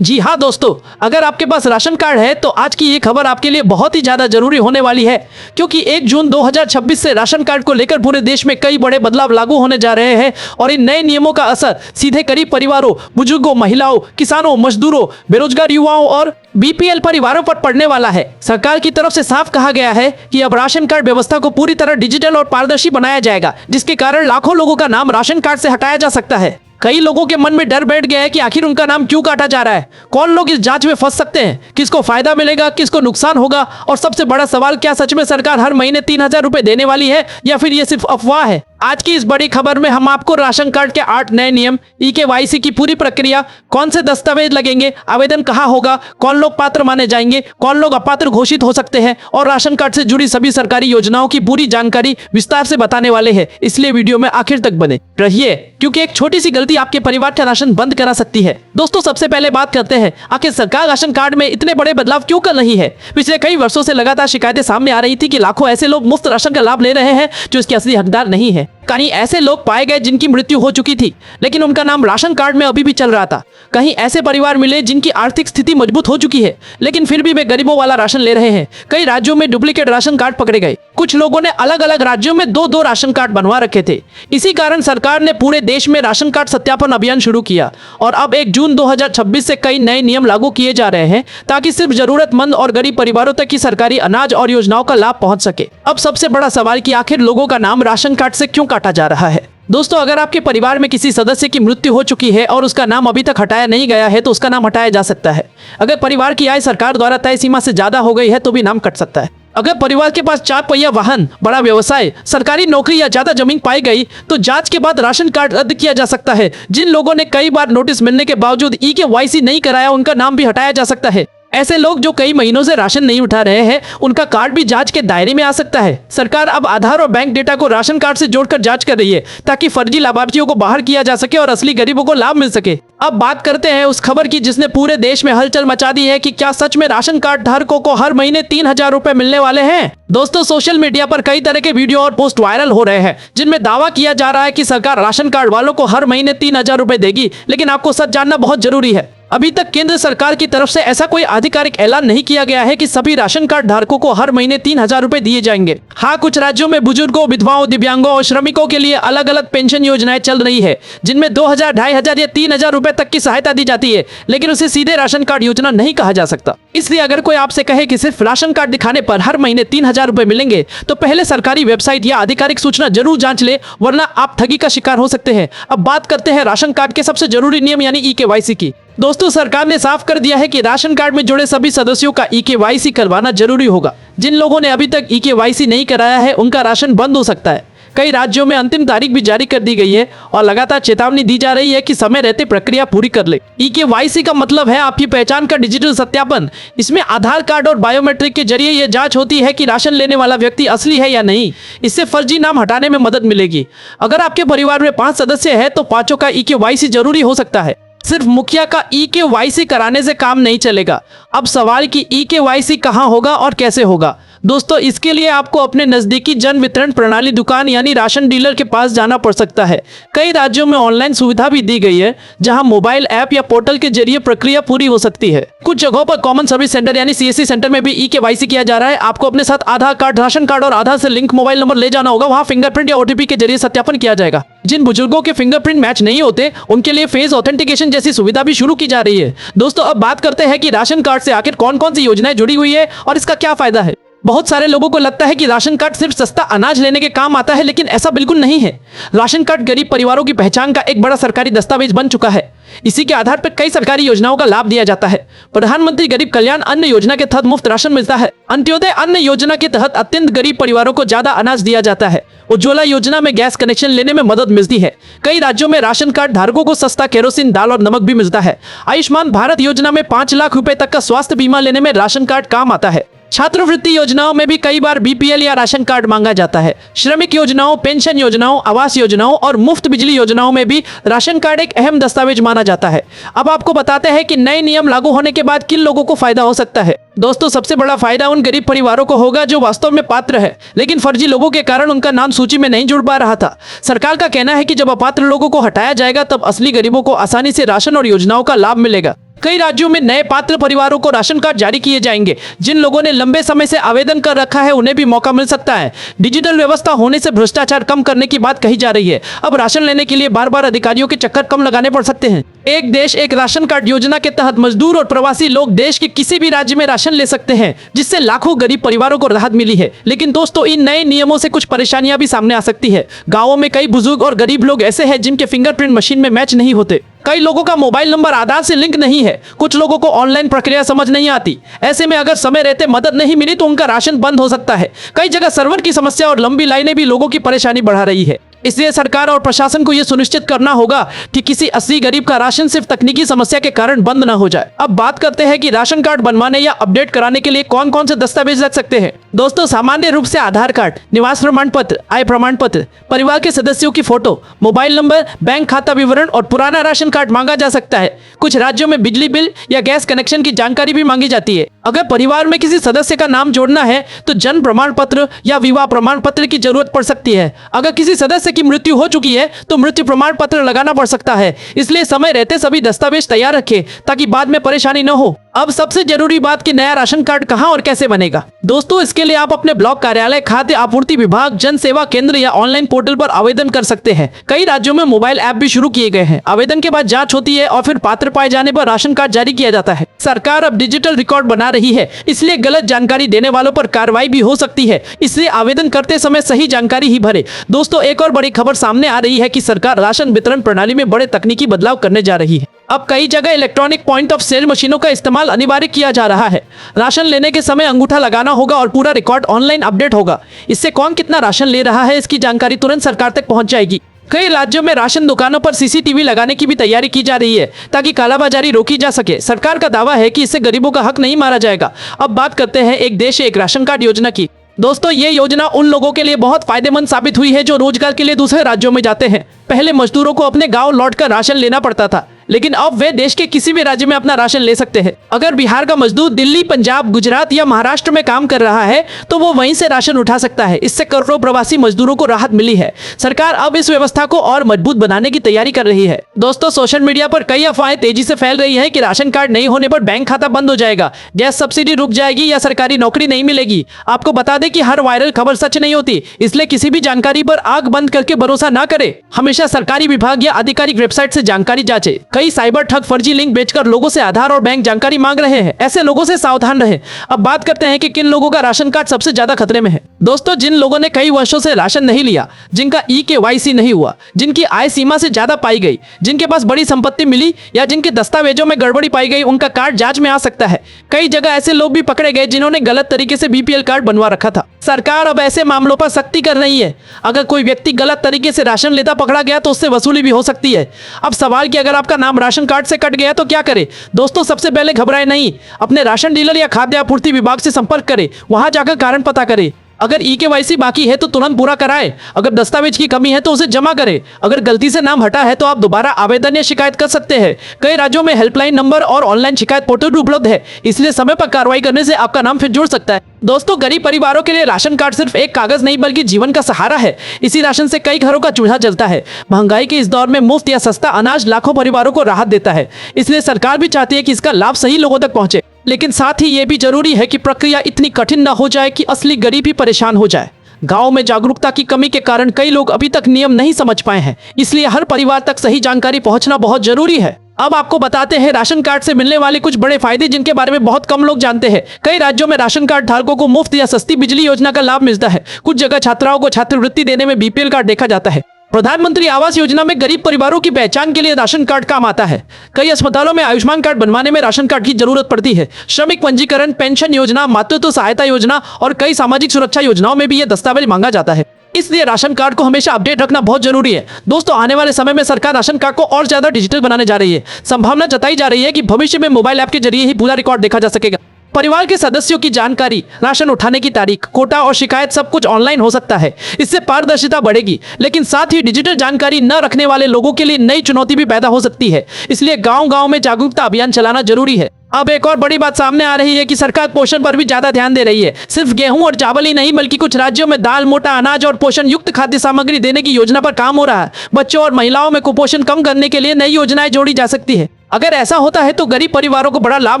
जी हाँ दोस्तों, अगर आपके पास राशन कार्ड है तो आज की ये खबर आपके लिए बहुत ही ज्यादा जरूरी होने वाली है, क्योंकि 1 जून 2026 से राशन कार्ड को लेकर पूरे देश में कई बड़े बदलाव लागू होने जा रहे हैं और इन नए नियमों का असर सीधे गरीब परिवारों, बुजुर्गों, महिलाओं, किसानों, मजदूरों, बेरोजगार युवाओं और बीपीएल परिवारों पर पड़ने वाला है। सरकार की तरफ से साफ कहा गया है कि अब राशन कार्ड व्यवस्था को पूरी तरह डिजिटल और पारदर्शी बनाया जाएगा, जिसके कारण लाखों लोगों का नाम राशन कार्ड से हटाया जा सकता है। कई लोगों के मन में डर बैठ गया है कि आखिर उनका नाम क्यों काटा जा रहा है, कौन लोग इस जांच में फंस सकते हैं, किसको फायदा मिलेगा, किसको नुकसान होगा, और सबसे बड़ा सवाल, क्या सच में सरकार हर महीने 3,000 रुपए देने वाली है या फिर ये सिर्फ अफवाह है। आज की इस बड़ी खबर में हम आपको राशन कार्ड के 8 नए नियम, ई-केवाईसी की पूरी प्रक्रिया, कौन से दस्तावेज लगेंगे, आवेदन कहाँ होगा, कौन लोग पात्र माने जाएंगे, कौन लोग अपात्र घोषित हो सकते हैं और राशन कार्ड से जुड़ी सभी सरकारी योजनाओं की पूरी जानकारी विस्तार से बताने वाले हैं। इसलिए वीडियो में आखिर तक बने रहिए, क्योंकि एक छोटी सी गलती आपके परिवार का राशन बंद करा सकती है। दोस्तों, सबसे पहले बात करते हैं, आखिर सरकार राशन कार्ड में इतने बड़े बदलाव क्यों कर रही है। पिछले कई वर्षों से लगातार शिकायतें सामने आ रही थी कि लाखों ऐसे लोग मुफ्त राशन का लाभ ले रहे हैं जो इसके असली हकदार नहीं है। कहीं ऐसे लोग पाए गए जिनकी मृत्यु हो चुकी थी, लेकिन उनका नाम राशन कार्ड में अभी भी चल रहा था। कहीं ऐसे परिवार मिले जिनकी आर्थिक स्थिति मजबूत हो चुकी है, लेकिन फिर भी वे गरीबों वाला राशन ले रहे हैं। कई राज्यों में डुप्लीकेट राशन कार्ड पकड़े गए। कुछ लोगों ने अलग अलग राज्यों में 2-2 राशन कार्ड बनवा रखे थे। इसी कारण सरकार ने पूरे देश में राशन कार्ड सत्यापन अभियान शुरू किया और अब 1 जून 2026 से कई नए नियम लागू किए जा रहे हैं, ताकि सिर्फ जरूरतमंद और गरीब परिवारों तक की सरकारी अनाज और योजनाओं का लाभ पहुंच सके। अब सबसे बड़ा सवाल कि आखिर लोगों का नाम राशन कार्ड से क्यों काटा जा रहा है। दोस्तों, अगर आपके परिवार में किसी सदस्य की मृत्यु हो चुकी है और उसका नाम अभी तक हटाया नहीं गया है तो उसका नाम हटाया जा सकता है। अगर परिवार की आय सरकार द्वारा तय सीमा से ज्यादा हो गई है तो भी नाम कट सकता है। अगर परिवार के पास 4 पहिया वाहन, बड़ा व्यवसाय, सरकारी नौकरी या ज्यादा जमीन पाई गई तो जांच के बाद राशन कार्ड रद्द किया जा सकता है। जिन लोगों ने कई बार नोटिस मिलने के बावजूद ई-केवाईसी नहीं कराया, उनका नाम भी हटाया जा सकता है। ऐसे लोग जो कई महीनों से राशन नहीं उठा रहे हैं, उनका कार्ड भी जांच के दायरे में आ सकता है। सरकार अब आधार और बैंक डेटा को राशन कार्ड से जोड़कर जांच कर रही है, ताकि फर्जी लाभार्थियों को बाहर किया जा सके और असली गरीबों को लाभ मिल सके। अब बात करते हैं उस खबर की जिसने पूरे देश में हलचल मचा दी है कि क्या सच में राशन कार्ड धारकों को हर महीने 3,000 रुपए मिलने वाले हैं। दोस्तों, सोशल मीडिया पर कई तरह के वीडियो और पोस्ट वायरल हो रहे हैं जिनमें दावा किया जा रहा है कि सरकार राशन कार्ड वालों को हर महीने 3,000 रुपए देगी, लेकिन आपको सच जानना बहुत जरूरी है। अभी तक केंद्र सरकार की तरफ से ऐसा कोई आधिकारिक ऐलान नहीं किया गया है कि सभी राशन कार्ड धारकों को हर महीने 3,000 रुपए दिए जाएंगे। हाँ, कुछ राज्यों में बुजुर्गों, विधवाओं, दिव्यांगों और श्रमिकों के लिए अलग अलग पेंशन योजनाएं चल रही है, जिनमें 2,000, 2,500 या 3,000 रुपए तक की सहायता दी जाती है, लेकिन उसे सीधे राशन कार्ड योजना नहीं कहा जा सकता। इसलिए अगर कोई आपसे कहे कि सिर्फ राशन कार्ड दिखाने पर हर महीने 3,000 रुपए मिलेंगे, तो पहले सरकारी वेबसाइट या आधिकारिक सूचना जरूर जांच ले, वरना आप ठगी का शिकार हो सकते हैं। अब बात करते हैं राशन कार्ड के सबसे जरूरी नियम यानी ई-केवाईसी की। दोस्तों, सरकार ने साफ कर दिया है कि राशन कार्ड में जुड़े सभी सदस्यों का ई-केवाईसी करवाना जरूरी होगा। जिन लोगों ने अभी तक ई-केवाईसी नहीं कराया है, उनका राशन बंद हो सकता है। कई राज्यों में अंतिम तारीख भी जारी कर दी गई है और लगातार चेतावनी दी जा रही है कि समय रहते प्रक्रिया पूरी कर ले। ई-केवाईसी का मतलब है आपकी पहचान का डिजिटल सत्यापन। इसमें आधार कार्ड और बायोमेट्रिक के जरिए यह जांच होती है कि राशन लेने वाला व्यक्ति असली है या नहीं। इससे फर्जी नाम हटाने में मदद मिलेगी। अगर आपके परिवार में 5 सदस्य है तो 5 का ई-केवाईसी जरूरी हो सकता है। सिर्फ मुखिया का ई-केवाईसी कराने से काम नहीं चलेगा। अब सवाल कि ई-केवाईसी कहां होगा और कैसे होगा। दोस्तों, इसके लिए आपको अपने नजदीकी जन वितरण प्रणाली दुकान यानी राशन डीलर के पास जाना पड़ सकता है। कई राज्यों में ऑनलाइन सुविधा भी दी गई है, जहां मोबाइल ऐप या पोर्टल के जरिए प्रक्रिया पूरी हो सकती है। कुछ जगहों पर कॉमन सर्विस सेंटर यानी CSC सेंटर में भी ई-केवाईसी किया जा रहा है। आपको अपने साथ आधार कार्ड, राशन कार्ड और आधार से लिंक मोबाइल नंबर ले जाना होगा। वहाँ फिंगरप्रिंट या OTP के जरिए सत्यापन किया जाएगा। जिन बुजुर्गों के फिंगरप्रिंट मैच नहीं होते, उनके लिए फेस ऑथेंटिकेशन जैसी सुविधा भी शुरू की जा रही है। दोस्तों, अब बात करते हैं कि राशन कार्ड से आखिर कौन कौन सी योजनाएं जुड़ी हुई है और इसका क्या फायदा है। बहुत सारे लोगों को लगता है कि राशन कार्ड सिर्फ सस्ता अनाज लेने के काम आता है, लेकिन ऐसा बिल्कुल नहीं है। राशन कार्ड गरीब परिवारों की पहचान का एक बड़ा सरकारी दस्तावेज बन चुका है। इसी के आधार पर कई सरकारी योजनाओं का लाभ दिया जाता है। प्रधानमंत्री गरीब कल्याण अन्न योजना के तहत मुफ्त राशन मिलता है। अंत्योदय अन्न योजना के तहत अत्यंत गरीब परिवारों को ज्यादा अनाज दिया जाता है। उज्ज्वला योजना में गैस कनेक्शन लेने में मदद मिलती है। कई राज्यों में राशन कार्ड धारकों को सस्ता केरोसिन, दाल और नमक भी मिलता है। आयुष्मान भारत योजना में 5 लाख रुपए तक का स्वास्थ्य बीमा लेने में राशन कार्ड काम आता है। छात्रवृत्ति योजनाओं में भी कई बार बीपीएल या राशन कार्ड मांगा जाता है। श्रमिक योजनाओं, पेंशन योजनाओं, आवास योजनाओं और मुफ्त बिजली योजनाओं में भी राशन कार्ड एक अहम दस्तावेज माना जाता है। अब आपको बताते हैं कि नए नियम लागू होने के बाद किन लोगों को फायदा हो सकता है। दोस्तों, सबसे बड़ा फायदा उन गरीब परिवारों को होगा जो वास्तव में पात्र है, लेकिन फर्जी लोगों के कारण उनका नाम सूची में नहीं जुड़ पा रहा था। सरकार का कहना है कि जब अपात्र लोगों को हटाया जाएगा, तब असली गरीबों को आसानी से राशन और योजनाओं का लाभ मिलेगा। कई राज्यों में नए पात्र परिवारों को राशन कार्ड जारी किए जाएंगे। जिन लोगों ने लंबे समय से आवेदन कर रखा है उन्हें भी मौका मिल सकता है। डिजिटल व्यवस्था होने से भ्रष्टाचार कम करने की बात कही जा रही है। अब राशन लेने के लिए बार बार अधिकारियों के चक्कर कम लगाने पड़ सकते हैं। एक देश एक राशन कार्ड योजना के तहत मजदूर और प्रवासी लोग देश के किसी भी राज्य में राशन ले सकते हैं, जिससे लाखों गरीब परिवारों को राहत मिली है। लेकिन दोस्तों, इन नए नियमों से कुछ परेशानियां भी सामने आ सकती है। गाँवों में कई बुजुर्ग और गरीब लोग ऐसे हैं जिनके फिंगरप्रिंट मशीन में मैच नहीं होते। कई लोगों का मोबाइल नंबर आधार से लिंक नहीं है। कुछ लोगों को ऑनलाइन प्रक्रिया समझ नहीं आती। ऐसे में अगर समय रहते मदद नहीं मिली तो उनका राशन बंद हो सकता है। कई जगह सर्वर की समस्या और लंबी लाइनें भी लोगों की परेशानी बढ़ा रही है। इसलिए सरकार और प्रशासन को यह सुनिश्चित करना होगा कि किसी असली गरीब का राशन सिर्फ तकनीकी समस्या के कारण बंद न हो जाए। अब बात करते हैं कि राशन कार्ड बनवाने या अपडेट कराने के लिए कौन कौन से दस्तावेज लग सकते हैं। दोस्तों, सामान्य रूप से आधार कार्ड, निवास प्रमाण पत्र, आय प्रमाण पत्र, परिवार के सदस्यों की फोटो, मोबाइल नंबर, बैंक खाता विवरण और पुराना राशन कार्ड मांगा जा सकता है। कुछ राज्यों में बिजली बिल या गैस कनेक्शन की जानकारी भी मांगी जाती है। अगर परिवार में किसी सदस्य का नाम जोड़ना है तो जन्म प्रमाण पत्र या विवाह प्रमाण पत्र की जरूरत पड़ सकती है। अगर किसी सदस्य की मृत्यु हो चुकी है तो मृत्यु प्रमाण पत्र लगाना पड़ सकता है। इसलिए समय रहते सभी दस्तावेज तैयार रखें ताकि बाद में परेशानी न हो। अब सबसे जरूरी बात कि नया राशन कार्ड कहां और कैसे बनेगा। दोस्तों, इसके लिए आप अपने ब्लॉक कार्यालय, खाद्य आपूर्ति विभाग, जन सेवा केंद्र या ऑनलाइन पोर्टल पर आवेदन कर सकते हैं। कई राज्यों में मोबाइल ऐप भी शुरू किए गए हैं। आवेदन के बाद जांच होती है और फिर पात्र पाए जाने पर राशन कार्ड जारी किया जाता है। सरकार अब डिजिटल रिकॉर्ड बना रही है, इसलिए गलत जानकारी देने वालों पर कार्रवाई भी हो सकती है। इसलिए आवेदन करते समय सही जानकारी ही भरे। दोस्तों, एक और बड़ी खबर सामने आ रही है कि सरकार राशन वितरण प्रणाली में बड़े तकनीकी बदलाव करने जा रही है। अब कई जगह इलेक्ट्रॉनिक पॉइंट ऑफ सेल मशीनों का इस्तेमाल अनिवार्य किया जा रहा है। राशन लेने के समय अंगूठा लगाना होगा और पूरा रिकॉर्ड ऑनलाइन अपडेट होगा। इससे कौन कितना राशन ले रहा है इसकी जानकारी तुरंत सरकार तक पहुंच जाएगी। कई राज्यों में राशन दुकानों पर सीसीटीवी लगाने की भी तैयारी की जा रही है ताकि कालाबाजारी रोकी जा सके। सरकार का दावा है कि इससे गरीबों का हक नहीं मारा जाएगा। अब बात करते हैं एक देश एक राशन कार्ड योजना की। दोस्तों, ये योजना उन लोगों के लिए बहुत फायदेमंद साबित हुई है जो रोजगार के लिए दूसरे राज्यों में जाते हैं। पहले मजदूरों को अपने गांव लौटकर राशन लेना पड़ता था, लेकिन अब वे देश के किसी भी राज्य में अपना राशन ले सकते हैं। अगर बिहार का मजदूर दिल्ली, पंजाब, गुजरात या महाराष्ट्र में काम कर रहा है तो वो वहीं से राशन उठा सकता है। इससे करोड़ों प्रवासी मजदूरों को राहत मिली है। सरकार अब इस व्यवस्था को और मजबूत बनाने की तैयारी कर रही है। दोस्तों, सोशल मीडिया पर कई अफवाहें तेजी से फैल रही है कि राशन कार्ड नहीं होने पर बैंक खाता बंद हो जाएगा, गैस सब्सिडी रुक जाएगी या सरकारी नौकरी नहीं मिलेगी। आपको बता दें कि हर वायरल खबर सच नहीं होती, इसलिए किसी भी जानकारी पर आंख बंद करके भरोसा न करें। हमेशा सरकारी विभाग या आधिकारिक वेबसाइट से जानकारी जांचें। कई साइबर ठग फर्जी लिंक बेचकर लोगों से आधार और बैंक जानकारी मांग रहे हैं। ऐसे लोगों से सावधान रहें। अब बात करते हैं कि किन लोगों का राशन कार्ड सबसे ज्यादा खतरे में है। दोस्तों, जिन लोगों ने कई वर्षों से राशन नहीं लिया, जिनका EKYC नहीं हुआ, जिनकी आय सीमा से ज्यादा पाई गई, जिनके पास बड़ी संपत्ति मिली या जिनके दस्तावेजों में गड़बड़ी पाई गई, उनका कार्ड जांच में आ सकता है। कई जगह ऐसे लोग भी पकड़े गए जिन्होंने गलत तरीके से BPL कार्ड बनवा रखा था। सरकार अब ऐसे मामलों पर सख्ती कर रही है। अगर कोई व्यक्ति गलत तरीके से राशन लेता पकड़ा गया तो उससे वसूली भी हो सकती है। अब सवाल कि अगर आपका नाम राशन कार्ड से कट गया तो क्या करें। दोस्तों, सबसे पहले घबराएं नहीं। अपने राशन डीलर या खाद्य आपूर्ति विभाग से संपर्क करें। वहां जाकर कारण पता करें। अगर EKYC बाकी है तो तुरंत पूरा कराएं। अगर दस्तावेज की कमी है तो उसे जमा करें। अगर गलती से नाम हटा है तो आप दोबारा आवेदन या शिकायत कर सकते हैं। कई राज्यों में हेल्पलाइन नंबर और ऑनलाइन शिकायत पोर्टल भी उपलब्ध है, इसलिए समय पर कार्रवाई करने से आपका नाम फिर जुड़ सकता है। दोस्तों, गरीब परिवारों के लिए राशन कार्ड सिर्फ एक कागज नहीं बल्कि जीवन का सहारा है। इसी राशन से कई घरों का चूल्हा जलता है। महंगाई के इस दौर में मुफ्त या सस्ता अनाज लाखों परिवारों को राहत देता है। इसलिए सरकार भी चाहती है कि इसका लाभ सही लोगों तक पहुंचे। लेकिन साथ ही ये भी जरूरी है कि प्रक्रिया इतनी कठिन न हो जाए कि असली गरीब ही परेशान हो जाए। गांव में जागरूकता की कमी के कारण कई लोग अभी तक नियम नहीं समझ पाए हैं, इसलिए हर परिवार तक सही जानकारी पहुंचना बहुत जरूरी है। अब आपको बताते हैं राशन कार्ड से मिलने वाले कुछ बड़े फायदे जिनके बारे में बहुत कम लोग जानते हैं। कई राज्यों में राशन कार्ड धारकों को मुफ्त या सस्ती बिजली योजना का लाभ मिलता है। कुछ जगह छात्राओं को छात्रवृत्ति देने में BPL कार्ड देखा जाता है। प्रधानमंत्री आवास योजना में गरीब परिवारों की पहचान के लिए राशन कार्ड काम आता है। कई अस्पतालों में आयुष्मान कार्ड बनवाने में राशन कार्ड की जरूरत पड़ती है। श्रमिक पंजीकरण, पेंशन योजना, मातृत्व सहायता योजना और कई सामाजिक सुरक्षा योजनाओं में भी यह दस्तावेज मांगा जाता है। इसलिए राशन कार्ड को हमेशा अपडेट रखना बहुत जरूरी है। दोस्तों, आने वाले समय में सरकार राशन कार्ड को और ज्यादा डिजिटल बनाने जा रही है। संभावना जताई जा रही है कि भविष्य में मोबाइल ऐप के जरिए ही पूरा रिकॉर्ड देखा जा सकेगा। परिवार के सदस्यों की जानकारी, राशन उठाने की तारीख, कोटा और शिकायत सब कुछ ऑनलाइन हो सकता है। इससे पारदर्शिता बढ़ेगी, लेकिन साथ ही डिजिटल जानकारी न रखने वाले लोगों के लिए नई चुनौती भी पैदा हो सकती है। इसलिए गांव-गांव में जागरूकता अभियान चलाना जरूरी है। अब एक और बड़ी बात सामने आ रही है कि सरकार पोषण पर भी ज्यादा ध्यान दे रही है। सिर्फ गेहूं और चावल ही नहीं बल्कि कुछ राज्यों में दाल, मोटा अनाज और पोषण युक्त खाद्य सामग्री देने की योजना पर काम हो रहा है। बच्चों और महिलाओं में कुपोषण कम करने के लिए नई योजनाएं जोड़ी जा सकती है। अगर ऐसा होता है तो गरीब परिवारों को बड़ा लाभ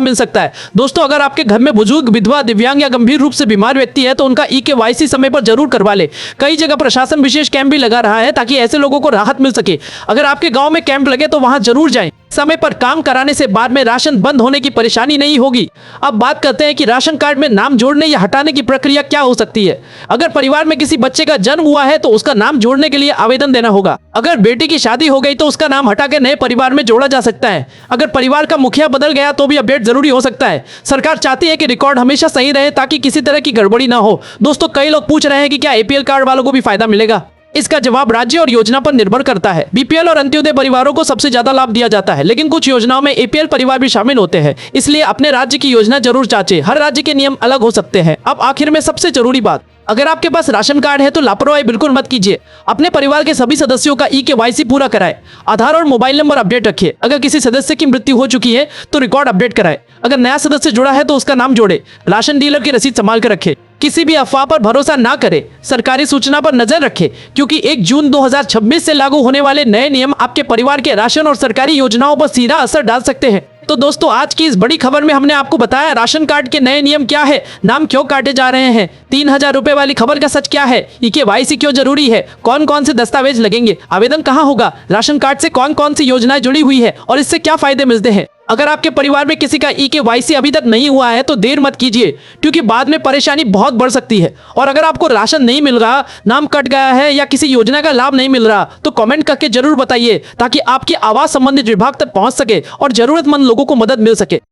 मिल सकता है। दोस्तों, अगर आपके घर में बुजुर्ग, विधवा, दिव्यांग या गंभीर रूप से बीमार व्यक्ति है तो उनका ई-केवाईसी समय पर जरूर करवा ले। कई जगह प्रशासन विशेष कैंप भी लगा रहा है ताकि ऐसे लोगों को राहत मिल सके। अगर आपके गांव में कैंप लगे तो वहां जरूर जाएं। समय पर काम कराने से बाद में राशन बंद होने की परेशानी नहीं होगी। अब बात करते हैं कि राशन कार्ड में नाम जोड़ने या हटाने की प्रक्रिया क्या हो सकती है। अगर परिवार में किसी बच्चे का जन्म हुआ है तो उसका नाम जोड़ने के लिए आवेदन देना होगा। अगर बेटी की शादी हो गई तो उसका नाम हटा के नए परिवार में जोड़ा जा सकता है। अगर परिवार का मुखिया बदल गया तो भी अपडेट जरूरी हो सकता है। सरकार चाहती है कि रिकॉर्ड हमेशा सही रहे ताकि किसी तरह की गड़बड़ी ना हो। दोस्तों, कई लोग पूछ रहे हैं कि क्या एपीएल कार्ड वालों को भी फायदा मिलेगा। इसका जवाब राज्य और योजना पर निर्भर करता है। बीपीएल और अंत्योदय परिवारों को सबसे ज्यादा लाभ दिया जाता है, लेकिन कुछ योजनाओं में एपीएल परिवार भी शामिल होते हैं। इसलिए अपने राज्य की योजना जरूर जांचें। हर राज्य के नियम अलग हो सकते हैं। अब आखिर में सबसे जरूरी बात, अगर आपके पास राशन कार्ड है तो लापरवाही बिल्कुल मत कीजिए। अपने परिवार के सभी सदस्यों का ई-केवाईसी पूरा कराएं। आधार और मोबाइल नंबर अपडेट रखिए। अगर किसी सदस्य की मृत्यु हो चुकी है तो रिकॉर्ड अपडेट कराएं। अगर नया सदस्य जुड़ा है तो उसका नाम जोड़े। राशन डीलर की रसीद संभाल कर रखें। किसी भी अफवाह पर भरोसा ना करें। सरकारी सूचना पर नजर रखें, क्योंकि 1 जून 2026 से लागू होने वाले नए नियम आपके परिवार के राशन और सरकारी योजनाओं पर सीधा असर डाल सकते हैं। तो दोस्तों, आज की इस बड़ी खबर में हमने आपको बताया राशन कार्ड के नए नियम क्या है, नाम क्यों काटे जा रहे हैं, 3000 रुपए वाली खबर का सच क्या है, ई-केवाईसी क्यों जरूरी है, कौन कौन से दस्तावेज लगेंगे, आवेदन कहाँ होगा, राशन कार्ड से कौन कौन सी योजनाएं जुड़ी हुई है और इससे क्या फायदे मिलते हैं। अगर आपके परिवार में किसी का ई-केवाईसी अभी तक नहीं हुआ है तो देर मत कीजिए, क्योंकि बाद में परेशानी बहुत बढ़ सकती है। और अगर आपको राशन नहीं मिल रहा, नाम कट गया है या किसी योजना का लाभ नहीं मिल रहा तो कमेंट करके जरूर बताइए, ताकि आपकी आवाज संबंधित विभाग तक पहुंच सके और जरूरतमंद लोगों को मदद मिल सके।